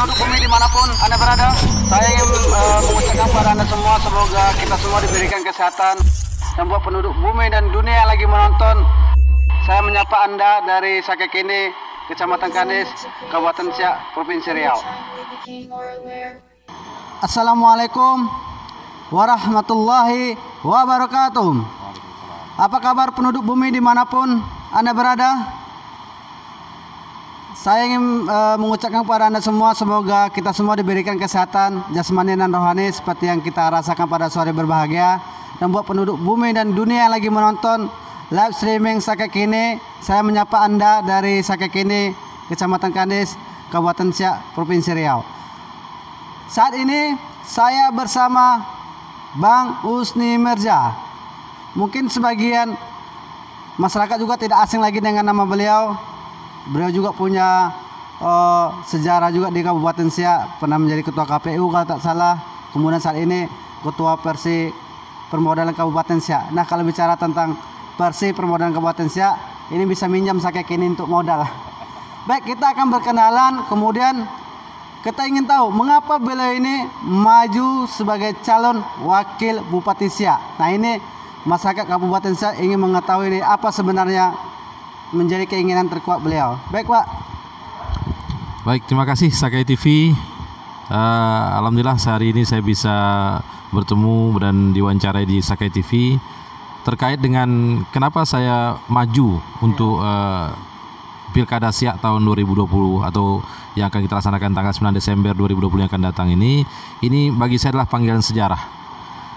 penduduk bumi dimanapun Anda berada, saya ingin mengucapkan kepada Anda semua, semoga kita semua diberikan kesehatan. Dan buat penduduk bumi dan dunia yang lagi menonton, saya menyapa Anda dari Sakekini, Kecamatan Kandis, Kabupaten Siak, Provinsi Riau. Assalamualaikum warahmatullahi wabarakatuh. Apa kabar penduduk bumi dimanapun Anda berada? Saya ingin mengucapkan kepada Anda semua, semoga kita semua diberikan kesehatan jasmani dan rohani seperti yang kita rasakan pada sore berbahagia. Dan buat penduduk bumi dan dunia yang lagi menonton live streaming Sakekini, saya menyapa Anda dari Sakekini, Kecamatan Kandis, Kabupaten Siak, Provinsi Riau. Saat ini saya bersama Bang Usni Mirza. Mungkin sebagian masyarakat juga tidak asing lagi dengan nama beliau. Beliau juga punya sejarah juga di Kabupaten Siak, pernah menjadi ketua KPU kalau tak salah. Kemudian saat ini ketua Persi Permodalan Kabupaten Siak. Nah, kalau bicara tentang Persi Permodalan Kabupaten Siak, ini bisa minjam Sakekini untuk modal. Baik, kita akan berkenalan. Kemudian kita ingin tahu mengapa beliau ini maju sebagai calon wakil Bupati Siak. Nah, ini masyarakat Kabupaten Siak ingin mengetahui ini apa sebenarnya menjadi keinginan terkuat beliau. Baik, Pak. Baik, terima kasih Sakai TV. Alhamdulillah hari ini saya bisa bertemu dan diwawancarai di Sakai TV terkait dengan kenapa saya maju untuk Pilkada Siak tahun 2020 atau yang akan kita laksanakan tanggal 9 Desember 2020 yang akan datang ini. Ini bagi saya adalah panggilan sejarah.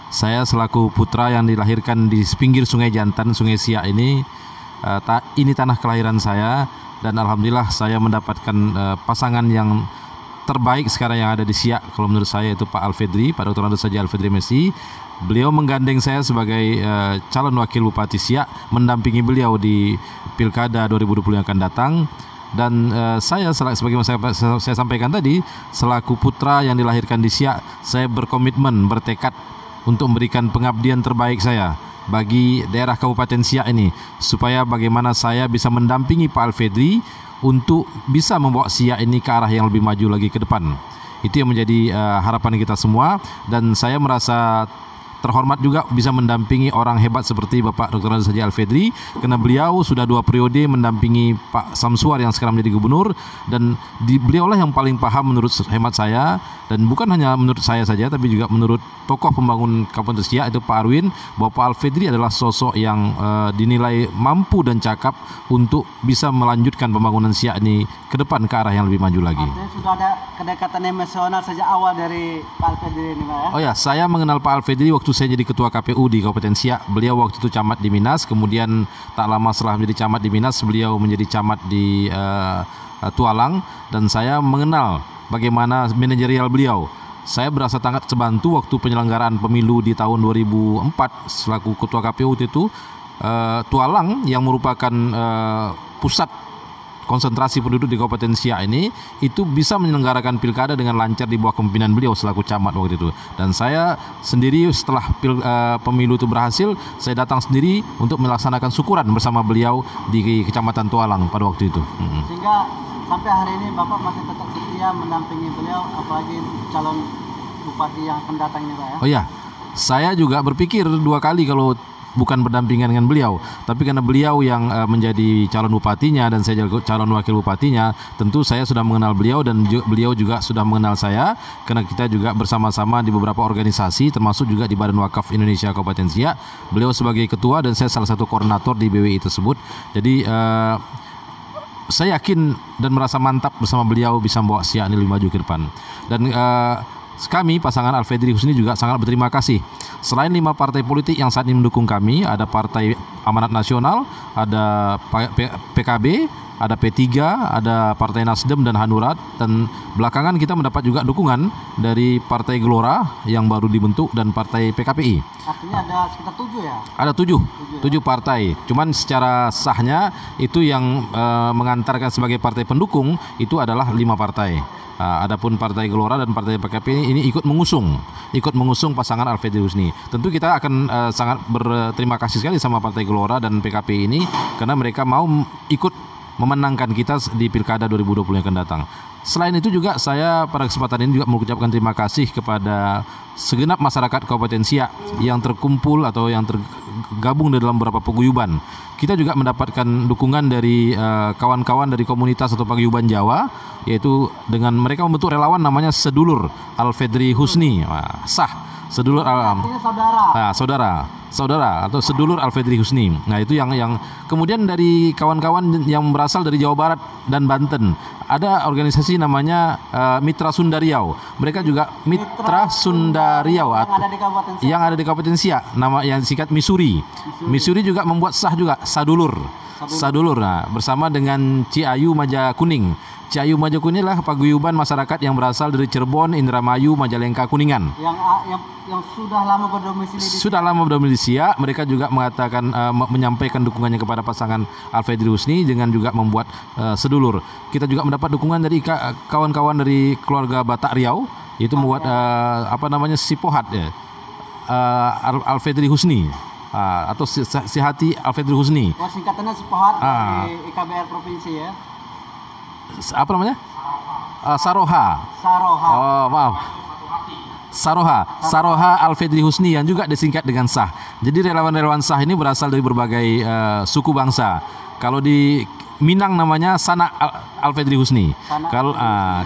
Saya selaku putra yang dilahirkan di pinggir Sungai Jantan, Sungai Siak ini tanah kelahiran saya, dan alhamdulillah saya mendapatkan pasangan yang terbaik sekarang yang ada di Siak. Kalau menurut saya itu Pak Alfedri, Pak Dr. Andes Saja Alfedri Messi. Beliau menggandeng saya sebagai calon wakil Bupati Siak, mendampingi beliau di Pilkada 2020 yang akan datang. Dan saya sebagaimana saya sampaikan tadi, selaku putra yang dilahirkan di Siak, saya berkomitmen, bertekad untuk memberikan pengabdian terbaik saya bagi daerah Kabupaten Siak ini, supaya bagaimana saya bisa mendampingi Pak Alfedri untuk bisa membawa Siak ini ke arah yang lebih maju lagi ke depan. Itu yang menjadi harapan kita semua, dan saya merasa terhormat juga bisa mendampingi orang hebat seperti Bapak Dr. Andes Saja Alfedri, karena beliau sudah 2 periode mendampingi Pak Samsuar yang sekarang menjadi gubernur, dan beliaulah yang paling paham menurut hemat saya, dan bukan hanya menurut saya saja tapi juga menurut tokoh pembangun Kabupaten Siak itu Pak Arwin, bahwa Pak Alfedri adalah sosok yang dinilai mampu dan cakap untuk bisa melanjutkan pembangunan Siak ini ke depan ke arah yang lebih maju lagi. Artinya sudah ada kedekatan emosional sejak awal dari Pak Alfedri ini, Pak, ya? Oh ya, saya mengenal Pak Alfedri waktu saya jadi ketua KPU di Kabupaten Siak. Beliau waktu itu camat di Minas, kemudian tak lama setelah menjadi camat di Minas, beliau menjadi camat di Tualang, dan saya mengenal bagaimana manajerial beliau. Saya berasa sangat terbantu waktu penyelenggaraan pemilu di tahun 2004 selaku ketua KPU itu. Tualang yang merupakan pusat konsentrasi penduduk di Kabupaten Siak ini itu bisa menyelenggarakan pilkada dengan lancar di bawah kepemimpinan beliau selaku camat waktu itu. Dan saya sendiri setelah pemilu itu berhasil, saya datang sendiri untuk melaksanakan syukuran bersama beliau di Kecamatan Tualang pada waktu itu. Sehingga sampai hari ini Bapak masih tetap setia mendampingi beliau, apalagi calon bupati yang akan datang ini, Pak, ya? Oh ya, saya juga berpikir 2 kali kalau bukan berdampingan dengan beliau, tapi karena beliau yang menjadi calon bupatinya dan saya jadi calon wakil bupatinya, tentu saya sudah mengenal beliau dan beliau juga sudah mengenal saya, karena kita juga bersama-sama di beberapa organisasi, termasuk juga di Badan Wakaf Indonesia Kabupaten Siak. Beliau sebagai ketua dan saya salah satu koordinator di BWI tersebut. Jadi saya yakin dan merasa mantap bersama beliau bisa membawa Siak ini lebih maju ke depan. Dan kami pasangan Alfedri Husni juga sangat berterima kasih. Selain 5 partai politik yang saat ini mendukung kami, ada Partai Amanat Nasional, ada PKB, ada P3, ada Partai Nasdem dan Hanurat, dan belakangan kita mendapat juga dukungan dari Partai Gelora yang baru dibentuk dan Partai PKPI. Artinya ada sekitar 7 ya? Ada 7 partai. Cuman secara sahnya itu yang mengantarkan sebagai partai pendukung itu adalah 5 partai. Adapun Partai Gelora dan Partai PKP ini ikut mengusung pasangan Alfedri Husni. Tentu kita akan sangat berterima kasih sekali sama Partai Gelora dan PKP ini, karena mereka mau ikut memenangkan kita di Pilkada 2020 yang akan datang. Selain itu juga saya pada kesempatan ini juga mengucapkan terima kasih kepada segenap masyarakat Kabupaten Siak yang terkumpul atau yang tergabung dalam beberapa paguyuban. Kita juga mendapatkan dukungan dari kawan-kawan dari komunitas atau paguyuban Jawa, yaitu dengan mereka membentuk relawan namanya Sedulur Alfedri Husni. Sah. Sedulur saudara atau Sedulur Alfedri Husni. Nah, itu yang kemudian dari kawan-kawan yang berasal dari Jawa Barat dan Banten. Ada organisasi namanya Mitra Sunda Riau. Mereka juga Mitra Sunda Riau yang ada di Kabupaten Siak, nama yang disingkat Misuri. Misuri juga membuat sah juga Sadulur. Nah, bersama dengan Ciayu Maja Kuning. Ciayu Maja Kuning adalah paguyuban masyarakat yang berasal dari Cirebon, Indramayu, Majalengka, Kuningan. Yang sudah lama berdomisili di Sudah lama berdomisili di Siak. Mereka juga mengatakan menyampaikan dukungannya kepada pasangan Alfedri Husni dengan juga membuat Sedulur. Kita juga mendapat dukungan dari kawan-kawan dari keluarga Batak Riau, yaitu membuat Sipohat ya. Alfedri Husni. Atau Sihati Alfedri Husni. Singkatannya Sipohat di IKBR provinsi ya. Apa namanya? Saroha. Oh, maaf. Saroha Alfedri Husni yang juga disingkat dengan Sah. Jadi relawan-relawan Sah ini berasal dari berbagai suku bangsa. Kalau di Minang namanya Sanak Alfedri Husni.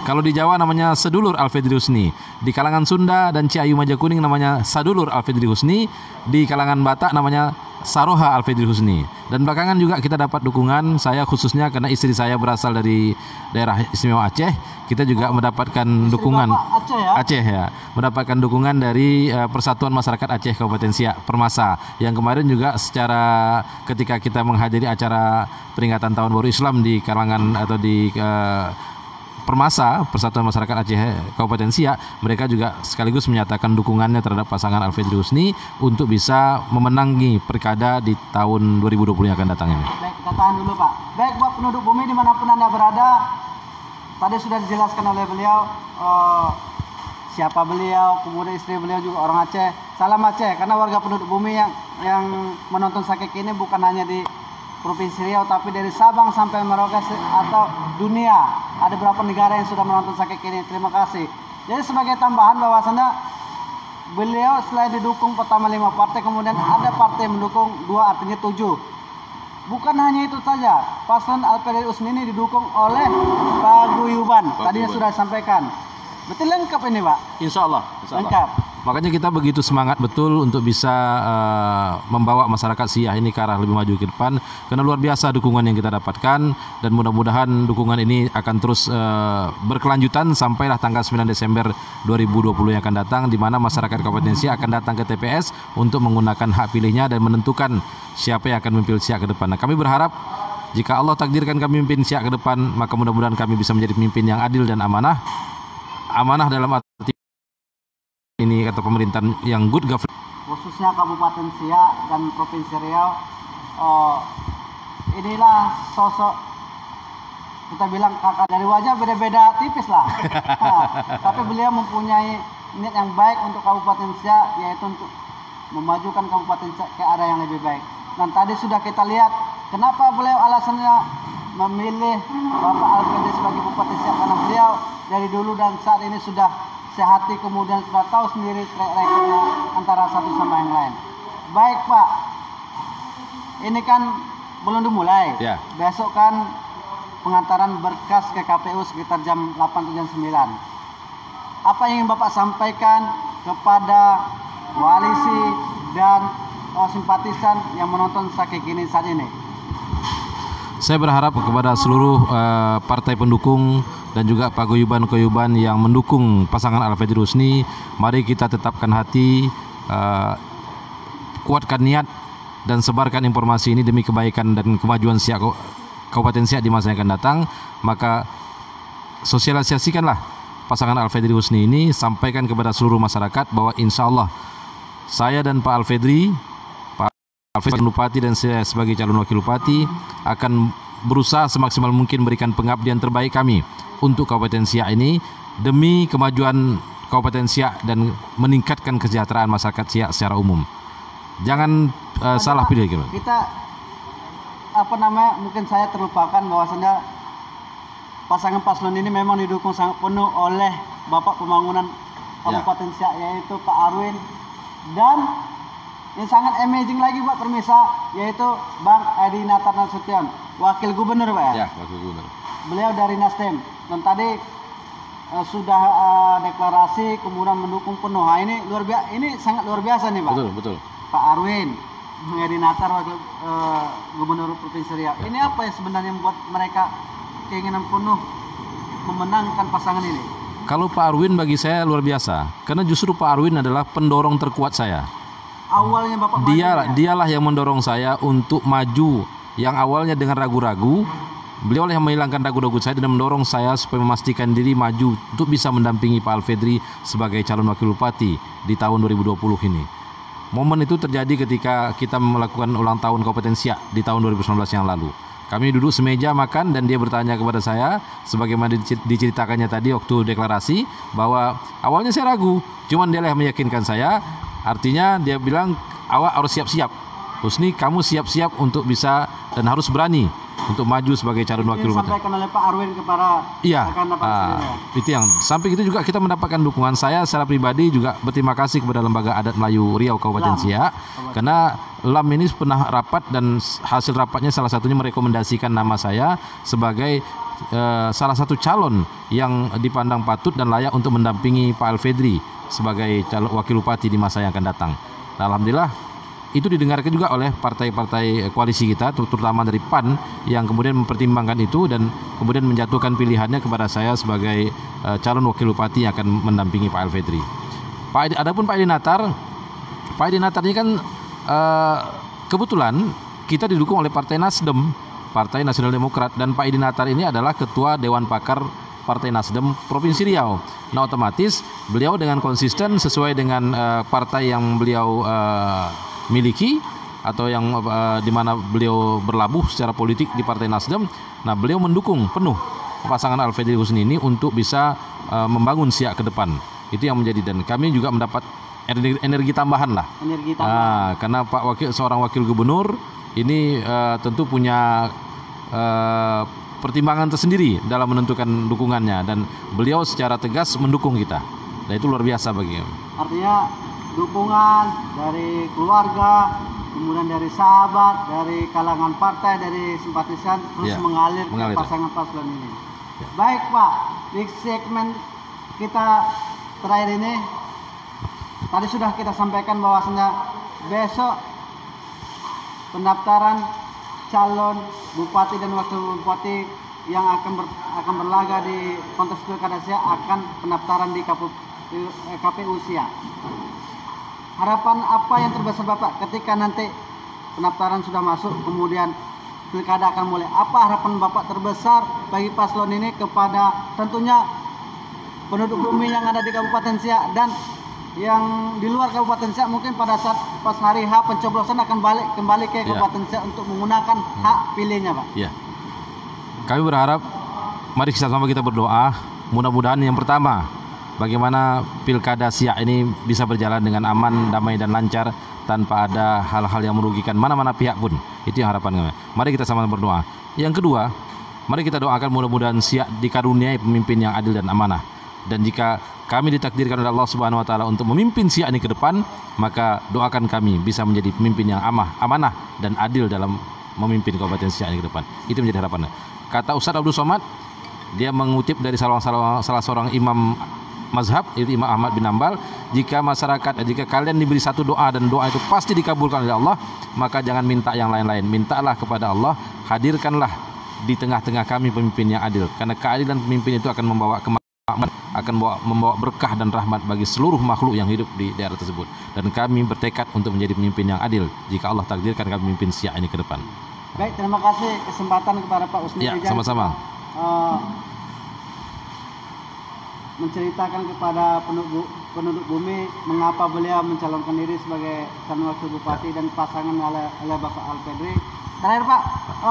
Kalau di Jawa namanya Sedulur Alfedri Husni. Di kalangan Sunda dan Ciayu Maja Kuning namanya Sadulur Alfedri Husni. Di kalangan Batak namanya Saroha Alfedri Husni. Dan belakangan juga kita dapat dukungan, saya khususnya karena istri saya berasal dari daerah istimewa Aceh, kita juga mendapatkan dukungan Aceh ya, mendapatkan dukungan dari Persatuan Masyarakat Aceh Kabupaten Siak Permasa, yang kemarin juga secara ketika kita menghadiri acara peringatan Tahun Baru Islam di kalangan atau di Permasa, Persatuan Masyarakat Aceh Kabupaten Siak, mereka juga sekaligus menyatakan dukungannya terhadap pasangan Alfedri Husni untuk bisa memenangi Pilkada di tahun 2020 yang akan datang ini. Baik, kita tahan dulu Pak. Baik, buat penduduk bumi dimanapun Anda berada, tadi sudah dijelaskan oleh beliau siapa beliau, kemudian istri beliau juga orang Aceh. Salam Aceh, karena warga penduduk bumi yang menonton Sakek ini bukan hanya di Provinsi Riau, tapi dari Sabang sampai Merauke atau dunia. Ada beberapa negara yang sudah menonton Sakek ini. Terima kasih. Jadi sebagai tambahan bahwasannya beliau selain didukung pertama 5 partai, kemudian ada partai yang mendukung 2, artinya 7. Bukan hanya itu saja, paslon Alfedri Husni ini didukung oleh paguyuban. Tadinya sudah disampaikan. Betul lengkap ini Pak? Insya Allah. Lengkap. Makanya kita begitu semangat betul untuk bisa membawa masyarakat Siak ini ke arah lebih maju ke depan, karena luar biasa dukungan yang kita dapatkan, dan mudah-mudahan dukungan ini akan terus berkelanjutan sampailah tanggal 9 Desember 2020 yang akan datang, di mana masyarakat Kabupaten Siak akan datang ke TPS untuk menggunakan hak pilihnya dan menentukan siapa yang akan memimpin Siak ke depan. Nah, kami berharap jika Allah takdirkan kami memimpin Siak ke depan, maka mudah-mudahan kami bisa menjadi pemimpin yang adil dan amanah. Amanah dalam arti ini kata pemerintahan yang good government, khususnya Kabupaten Siak dan Provinsi Riau. Inilah sosok, kita bilang kakak dari wajah beda-beda tipis lah. Tapi beliau mempunyai niat yang baik untuk Kabupaten Siak, yaitu untuk memajukan Kabupaten Siak ke arah yang lebih baik. Dan tadi sudah kita lihat kenapa beliau alasannya memilih Bapak Alfedri sebagai Bupati Siak, karena beliau dari dulu dan saat ini sudah sehati, kemudian sudah tahu sendiri track recordnya antara satu sama yang lain. Baik Pak, ini kan belum dimulai. Besok kan pengantaran berkas ke KPU sekitar jam 8 atau jam 9. Apa yang ingin Bapak sampaikan kepada koalisi dan simpatisan yang menonton Sakek ini saat ini? Saya berharap kepada seluruh partai pendukung dan juga paguyuban-paguyuban yang mendukung pasangan Alfedri Husni, mari kita tetapkan hati, kuatkan niat, dan sebarkan informasi ini demi kebaikan dan kemajuan Siak, Kabupaten Siak di masa yang akan datang. Maka sosialisasikanlah pasangan Alfedri Husni ini, sampaikan kepada seluruh masyarakat bahwa insya Allah saya dan Pak Alfedri Bupati dan saya sebagai calon wakil bupati akan berusaha semaksimal mungkin memberikan pengabdian terbaik kami untuk Kabupaten Siak ini demi kemajuan Kabupaten Siak dan meningkatkan kesejahteraan masyarakat Siak secara umum. Jangan salah pilih gitu. Kita mungkin saya terlupakan bahwasanya pasangan paslon ini memang didukung sangat penuh oleh Bapak Pembangunan Kabupaten Siak, yaitu Pak Arwin, dan yang sangat amazing lagi Pak Permisa, yaitu Bang Edi Natar Nasution, Wakil Gubernur Pak ya? Ya, Wakil Gubernur. Beliau dari Nasdem, dan tadi sudah deklarasi kemudian mendukung penuh. Nah, ini sangat luar biasa nih Pak. Betul. Pak Arwin, Bang Edi Natar, Wakil Gubernur Provinsi Riau. Ini apa yang sebenarnya membuat mereka keinginan penuh memenangkan pasangan ini? Kalau Pak Arwin bagi saya luar biasa, karena justru Pak Arwin adalah pendorong terkuat saya. Awalnya Bapak Dialah yang mendorong saya untuk maju, yang awalnya dengan ragu-ragu. Beliau yang menghilangkan ragu-ragu saya dan mendorong saya supaya memastikan diri maju untuk bisa mendampingi Pak Alfedri sebagai calon wakil bupati di tahun 2020 ini. Momen itu terjadi ketika kita melakukan ulang tahun Kabupaten Siak di tahun 2019 yang lalu. Kami duduk semeja makan dan dia bertanya kepada saya, sebagaimana diceritakannya tadi waktu deklarasi, bahwa awalnya saya ragu, cuman dia yang meyakinkan saya. Artinya dia bilang, awak harus siap-siap. Husni, kamu siap-siap untuk bisa dan harus berani untuk maju sebagai calon wakil bupati. Disampaikan oleh Pak Arwin kepada itu yang sampai itu juga kita mendapatkan dukungan. Saya secara pribadi juga berterima kasih kepada Lembaga Adat Melayu Riau Kabupaten Siak, karena LAM ini pernah rapat dan hasil rapatnya salah satunya merekomendasikan nama saya sebagai salah satu calon yang dipandang patut dan layak untuk mendampingi Pak Alfedri sebagai calon wakil bupati di masa yang akan datang. Nah, alhamdulillah itu didengarkan juga oleh partai-partai koalisi kita, terutama dari PAN, yang kemudian mempertimbangkan itu dan kemudian menjatuhkan pilihannya kepada saya sebagai calon wakil bupati yang akan mendampingi Pak Alfedri. Adapun Pak Edi Natar ini kan kebetulan kita didukung oleh Partai Nasdem, Partai Nasional Demokrat, dan Pak Edi Natar ini adalah Ketua Dewan Pakar Partai Nasdem Provinsi Riau. Nah, otomatis beliau dengan konsisten sesuai dengan partai yang beliau miliki atau yang di mana beliau berlabuh secara politik di Partai Nasdem. Nah, beliau mendukung penuh pasangan Alfedri Husni ini untuk bisa membangun Siak ke depan. Itu yang menjadi, dan kami juga mendapat energi tambahan lah. Karena seorang wakil gubernur ini tentu punya pertimbangan tersendiri dalam menentukan dukungannya, dan beliau secara tegas mendukung kita. Nah, itu luar biasa bagi kami. Artinya dukungan dari keluarga, kemudian dari sahabat, dari kalangan partai, dari simpatisan terus mengalir ke pasangan paslon ini. Baik Pak, di segmen kita terakhir ini tadi sudah kita sampaikan bahwasanya besok pendaftaran calon bupati dan wakil bupati yang akan berlaga di kontes pilkada Siak akan pendaftaran di KPU Siak. Harapan apa yang terbesar Bapak ketika nanti pendaftaran sudah masuk, kemudian pilkada akan mulai? Apa harapan Bapak terbesar bagi paslon ini kepada tentunya penduduk bumi yang ada di Kabupaten Siak dan yang di luar Kabupaten Siak, mungkin pada saat pas hari H pencoblosan akan kembali ke Kabupaten Siak untuk menggunakan hak pilihnya Pak? Ya. Kami berharap, mari sama kita berdoa, mudah-mudahan yang pertama, bagaimana pilkada Siak ini bisa berjalan dengan aman, damai, dan lancar tanpa ada hal-hal yang merugikan mana-mana pihak pun. Itu yang harapan kami. Mari kita sama berdoa. Yang kedua, mari kita doakan mudah-mudahan Siak dikaruniai pemimpin yang adil dan amanah. Dan jika kami ditakdirkan oleh Allah Subhanahu wa taala untuk memimpin Siak ini ke depan, maka doakan kami bisa menjadi pemimpin yang amanah dan adil dalam memimpin Kabupaten Siak ini ke depan. Itu menjadi harapan. Kata Ustaz Abdul Somad, dia mengutip dari salah seorang imam mazhab, yaitu Imam Ahmad bin Hanbal, jika kalian diberi satu doa dan doa itu pasti dikabulkan oleh Allah, maka jangan minta yang lain-lain, mintalah kepada Allah, hadirkanlah di tengah-tengah kami pemimpin yang adil, karena keadilan pemimpin itu akan membawa kemakmuran, akan membawa berkah dan rahmat bagi seluruh makhluk yang hidup di daerah tersebut. Dan kami bertekad untuk menjadi pemimpin yang adil jika Allah takdirkan kami memimpin Siak ini ke depan. Baik, terima kasih kesempatan kepada Pak Husni. Ya, sama-sama. Menceritakan kepada penduduk bumi mengapa beliau mencalonkan diri sebagai calon wakil bupati dan pasangan oleh Bapak Alfedri. Terakhir Pak,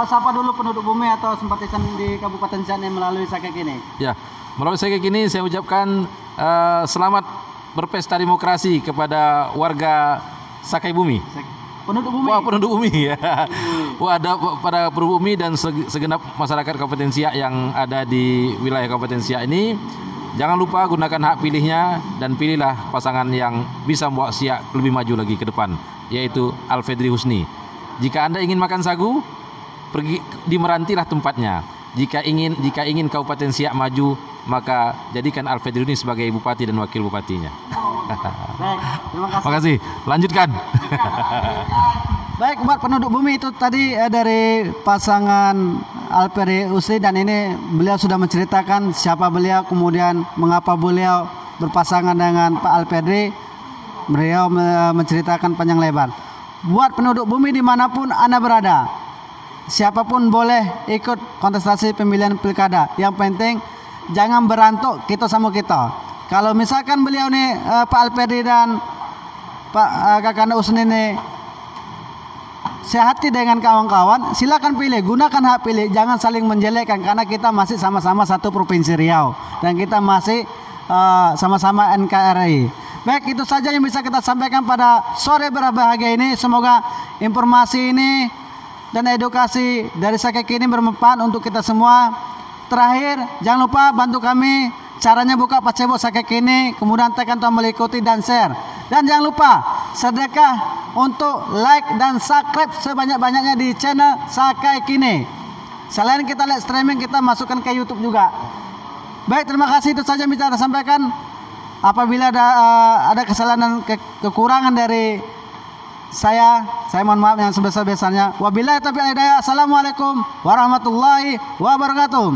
sapa dulu penduduk bumi atau simpatisan di Kabupaten Siak melalui Sakek ini. Ya, melalui Sakek ini saya ucapkan selamat berpesta demokrasi kepada warga Sakai Bumi. Penduduk bumi. Wah, penduduk bumi ya. Wadah pada pribumi dan segenap masyarakat Kabupaten Siak yang ada di wilayah Kabupaten Siak ini, jangan lupa gunakan hak pilihnya dan pilihlah pasangan yang bisa membawa Siak lebih maju lagi ke depan, yaitu Alfedri Husni. Jika Anda ingin makan sagu, pergi di Merantilah tempatnya. Jika ingin Kabupaten Siak maju, maka jadikan Alfedri Husni sebagai bupati dan wakil bupatinya. Baik, terima kasih. Makasih. Lanjutkan. Baik, buat penduduk bumi itu tadi dari pasangan Alfedri Husni, dan ini beliau sudah menceritakan siapa beliau, kemudian mengapa beliau berpasangan dengan Pak Alfedri. Beliau menceritakan panjang lebar. Buat penduduk bumi dimanapun Anda berada, siapapun boleh ikut kontestasi pemilihan pilkada. Yang penting jangan berantuk kita sama kita. Kalau misalkan beliau nih Pak Alfedri dan Pak Kakanda Husni nih sehati dengan kawan-kawan, silakan pilih, gunakan hak pilih, jangan saling menjelekkan karena kita masih sama-sama satu provinsi Riau dan kita masih sama-sama NKRI. Baik, itu saja yang bisa kita sampaikan pada sore berbahagia ini. Semoga informasi ini dan edukasi dari Sakeki ini bermanfaat untuk kita semua. Terakhir, jangan lupa bantu kami caranya buka Facebook Sakeki ini, kemudian tekan tombol ikuti dan share. Dan jangan lupa sedekah untuk like dan subscribe sebanyak-banyaknya di channel Sakeki ini. Selain kita lihat streaming, kita masukkan ke YouTube juga. Baik, terima kasih, itu saja yang bisa saya sampaikan. Apabila ada kesalahan dan kekurangan dari saya mohon maaf yang sebesar-besarnya. Wabillahi taufiq wal hidayah. Assalamualaikum warahmatullahi wabarakatuh.